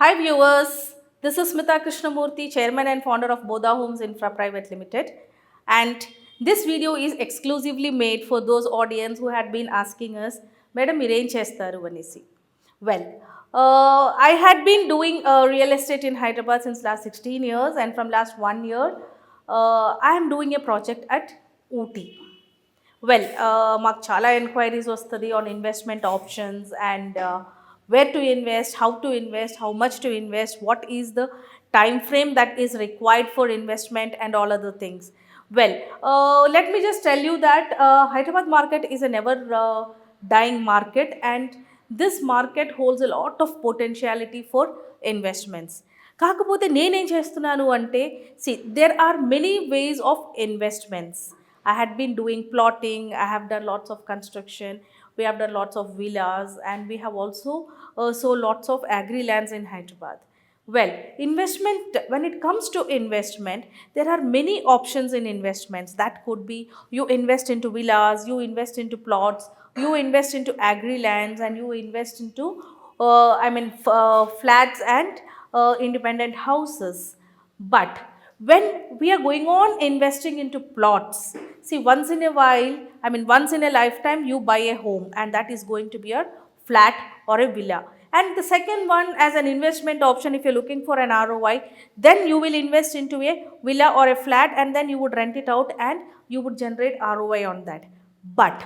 Hi viewers, this is Smitha Krishnamurthy, Chairman and Founder of Bodha Homes Infra Private Limited, and this video is exclusively made for those audience who had been asking us, Madam Mirain Chestaru Vanisi. Well, I had been doing real estate in Hyderabad since last 16 years, and from last 1 year, I am doing a project at Ooty. మాకు చాలా enquiries వస్తుంది on investment options and where to invest, how to invest, how much to invest, what is the time frame that is required for investment and all other things. Well, let me just tell you that Hyderabad market is a never dying market, and this market holds a lot of potentiality for investments. కాకపోతే నేనేం చేస్తున్నాను అంటే, see, there are many ways of investments. I had been doing plotting, I have done lots of construction, we have done lots of villas, and we have also sold lots of agri lands in Hyderabad. Well, investment, when it comes to investment, there are many options in investments. That could be you invest into villas, you invest into plots, you invest into agri lands, and you invest into, flats and independent houses. But when we are going on investing into plots, see, once in a while, once in a lifetime, you buy a home, and that is going to be a flat or a villa. And the second one, as an investment option, if you're looking for an ROI, then you will invest into a villa or a flat, and then you would rent it out and you would generate ROI on that. But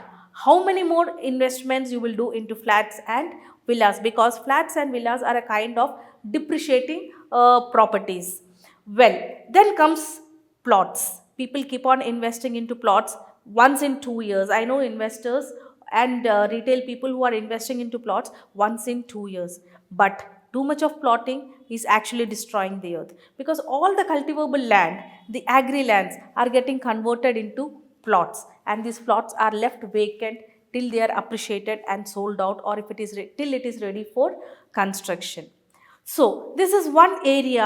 how many more investments you will do into flats and villas? Because flats and villas are a kind of depreciating properties. Well, then comes plots. People keep on investing into plots once in 2 years. I know investors and retail people who are investing into plots once in 2 years. But too much of plotting is actually destroying the earth, because all the cultivable land, the agri lands, are getting converted into plots, and these plots are left vacant till they are appreciated and sold out, or if it is till it is ready for construction. So this is one area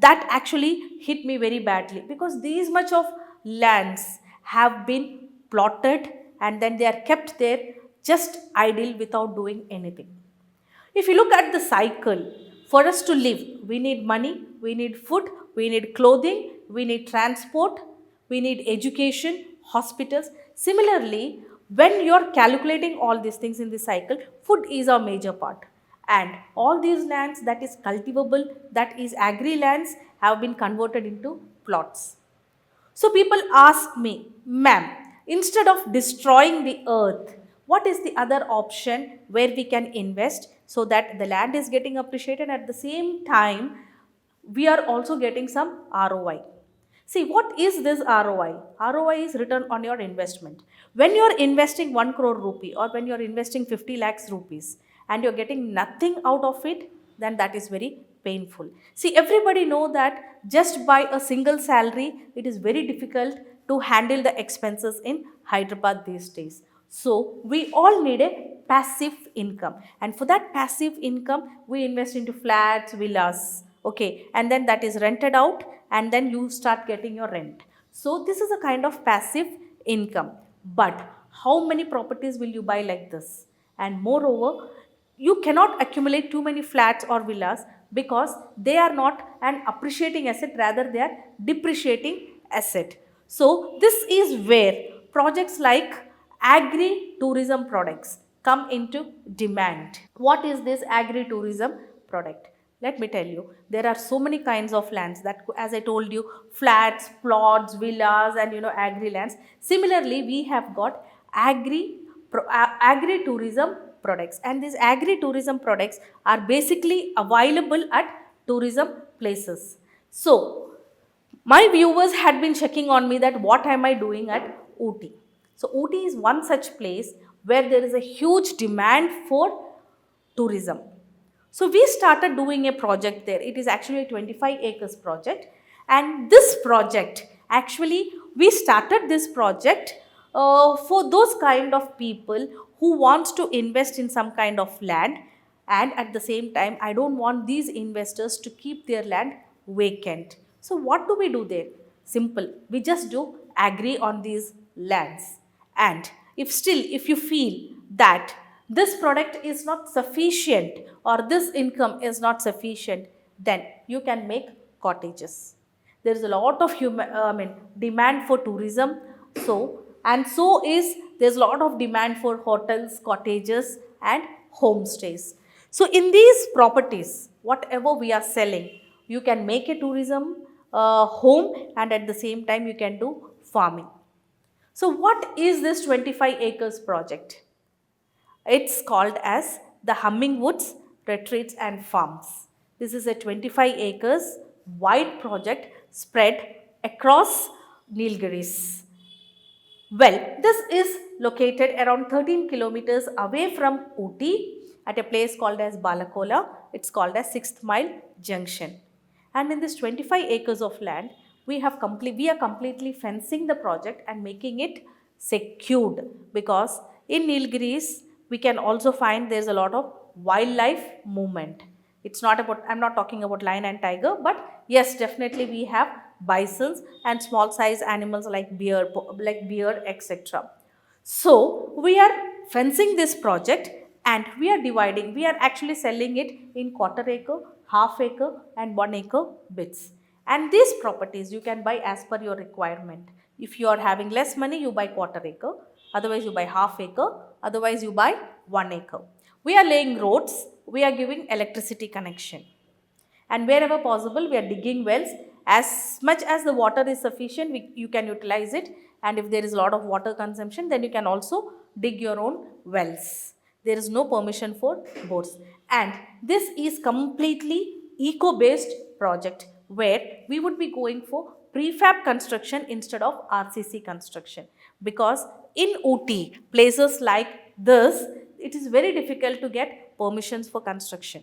that actually hit me very badly, because these much of lands have been plotted and then they are kept there just idle without doing anything. If you look at the cycle, for us to live, we need money, we need food, we need clothing, we need transport, we need education, hospitals. Similarly, when you are calculating all these things in the cycle, food is a major part. And all these lands that is cultivable, that is agri lands, have been converted into plots. So people ask me, ma'am, instead of destroying the earth, what is the other option where we can invest so that the land is getting appreciated, at the same time we are also getting some ROI? See, what is this ROI? ROI is return on your investment. When you are investing 1 crore rupee, or when you are investing 50 lakhs rupees, and you're getting nothing out of it, then that is very painful. See, everybody know that just by a single salary, it is very difficult to handle the expenses in Hyderabad these days. So we all need a passive income, and for that passive income, we invest into flats, villas, okay, and then that is rented out, and then you start getting your rent. So this is a kind of passive income. But how many properties will you buy like this? And moreover, you cannot accumulate too many flats or villas, because they are not an appreciating asset, rather they are depreciating asset. So this is where projects like agri-tourism products come into demand. What is this agri-tourism product? Let me tell you, there are so many kinds of lands that, as I told you, flats, plots, villas, and agri lands. Similarly, we have got agri-tourism products, and these agri-tourism products are basically available at tourism places. So my viewers had been checking on me that what am I doing at Ooty. So Ooty is one such place where there is a huge demand for tourism. So we started doing a project there. It is actually a 25 acres project, and this project, actually we started this project for those kind of people who wants to invest in some kind of land, and at the same time I don't want these investors to keep their land vacant. So what do we do there? Simple, we just do agree on these lands. And if you feel that this product is not sufficient or this income is not sufficient, then you can make cottages. There is a lot of demand for tourism. So, and so is there's a lot of demand for hotels, cottages and homestays. So in these properties, whatever we are selling, you can make a tourism home, and at the same time you can do farming. So what is this 25 acres project? It's called as the Hummingwoods Retreats and Farms. This is a 25 acres wide project spread across Nilgiris. Well, this is located around 13 kilometers away from Ooty at a place called as Balakola. It's called as 6th Mile Junction. And in this 25 acres of land, we are completely fencing the project and making it secured, because in Nilgiris we can also find there's a lot of wildlife movement. It's not about, I'm not talking about lion and tiger, but yes, definitely we have bisons and small size animals like bear, etc. So we are fencing this project, and we are actually selling it in quarter acre, half acre and 1 acre bits. And these properties you can buy as per your requirement. If you are having less money, you buy quarter acre, otherwise you buy half acre, otherwise you buy 1 acre. We are laying roads, we are giving electricity connection, and wherever possible we are digging wells. As much as the water is sufficient, you can utilize it, and if there is a lot of water consumption, then you can also dig your own wells. There is no permission for boats, and this is completely eco based project where we would be going for prefab construction instead of RCC construction, because in Ooty places like this, it is very difficult to get permissions for construction.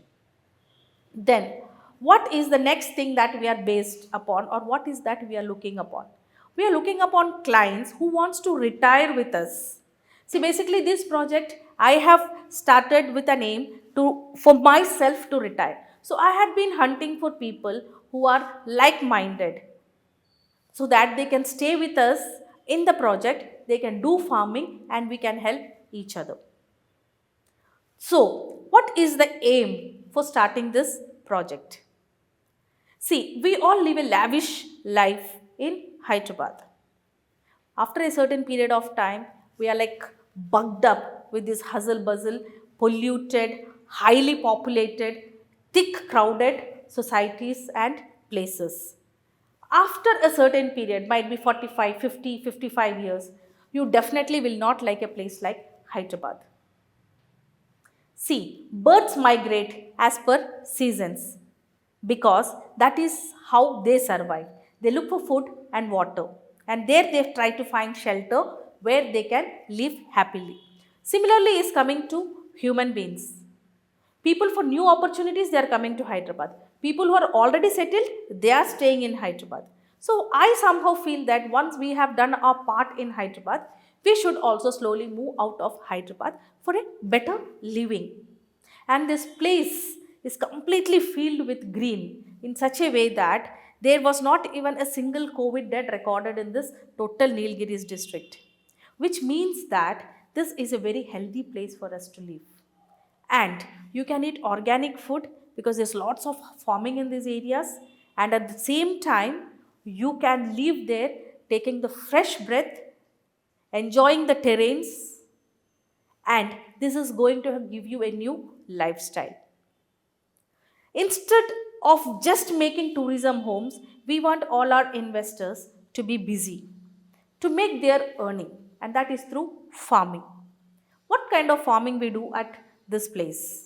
Then, what is the next thing that we are based upon, or what is that we are looking upon? We are looking upon clients who wants to retire with us. See, basically this project I have started with an aim to for myself to retire. So I had been hunting for people who are like-minded, so that they can stay with us in the project, they can do farming and we can help each other. So, what is the aim for starting this project? See, we all live a lavish life in Hyderabad. After a certain period of time, we are like bugged up with this hustle bustle, polluted, highly populated, thick crowded societies and places. After a certain period, might be 45, 50, 55 years, you definitely will not like a place like Hyderabad. See, birds migrate as per seasons, because that is how they survive. They look for food and water, and there they try to find shelter where they can live happily. Similarly, is coming to human beings. People for new opportunities, they are coming to Hyderabad. People who are already settled, they are staying in Hyderabad. So I somehow feel that once we have done our part in Hyderabad, we should also slowly move out of Hyderabad for a better living. And this place is completely filled with green in such a way that there was not even a single COVID death recorded in this total Nilgiris district, which means that this is a very healthy place for us to live. And you can eat organic food because there's lots of farming in these areas, and at the same time you can live there taking the fresh breath, enjoying the terrains, and this is going to give you a new lifestyle. Instead of just making tourism homes, we want all our investors to be busy to make their earning, and that is through farming. What kind of farming we do at this place?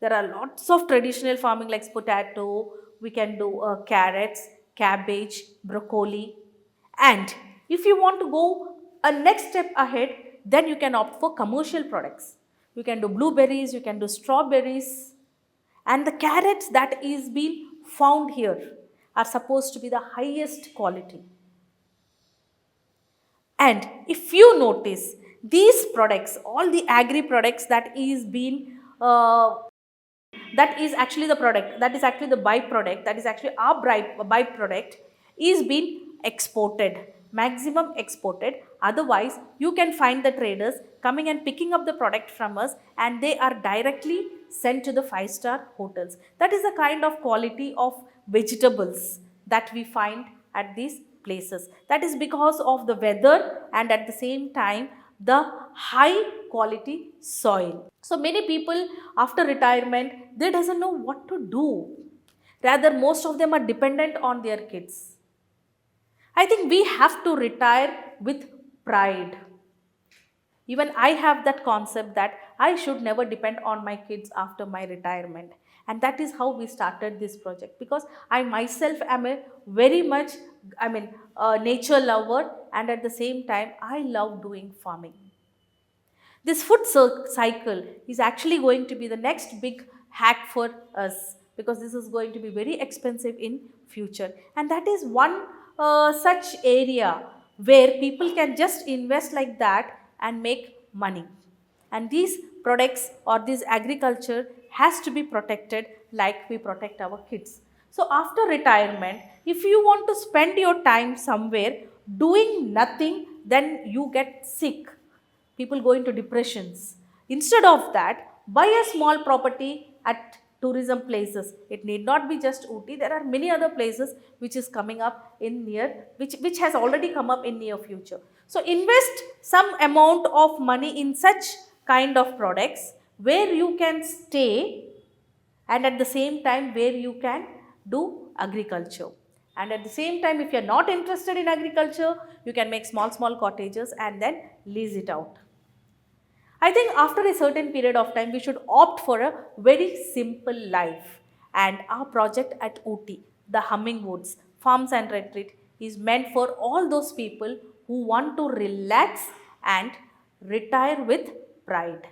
There are lots of traditional farming like potato, we can do carrots, cabbage, broccoli. And if you want to go a next step ahead, then you can opt for commercial products. You can do blueberries, you can do strawberries, and the carrots that is being found here are supposed to be the highest quality. And if you notice, these products, all the agri products that is being that is actually the product, that is actually the byproduct, that is actually our byproduct, is being exported, maximum exported Otherwise, you can find the traders coming and picking up the product from us, and they are directly sent to the five-star hotels. That is the kind of quality of vegetables that we find at these places. That is because of the weather and at the same time the high quality soil. So many people after retirement, they doesn't know what to do. Rather, most of them are dependent on their kids. I think we have to retire with pride. Even I have that concept that I should never depend on my kids after my retirement. And that is how we started this project, because I myself am a very much, a nature lover, and at the same time, I love doing farming. This food cycle is actually going to be the next big hack for us, because this is going to be very expensive in future, and that is one such area where people can just invest like that and make money. And these products or this agriculture has to be protected like we protect our kids. So after retirement, if you want to spend your time somewhere doing nothing, then you get sick, people go into depressions. Instead of that, buy a small property at tourism places. It need not be just Ooty. There are many other places which is coming up in near, which has already come up in near future. So invest some amount of money in such kind of products where you can stay, and at the same time where you can do agriculture. And at the same time, if you are not interested in agriculture, you can make small cottages and then lease it out. I think after a certain period of time, we should opt for a very simple life. And our project at Ooty, the Humming Woods Farms and Retreat, is meant for all those people who want to relax and retire with pride.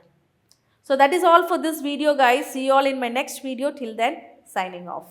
So that is all for this video, guys. See you all in my next video. Till then, signing off.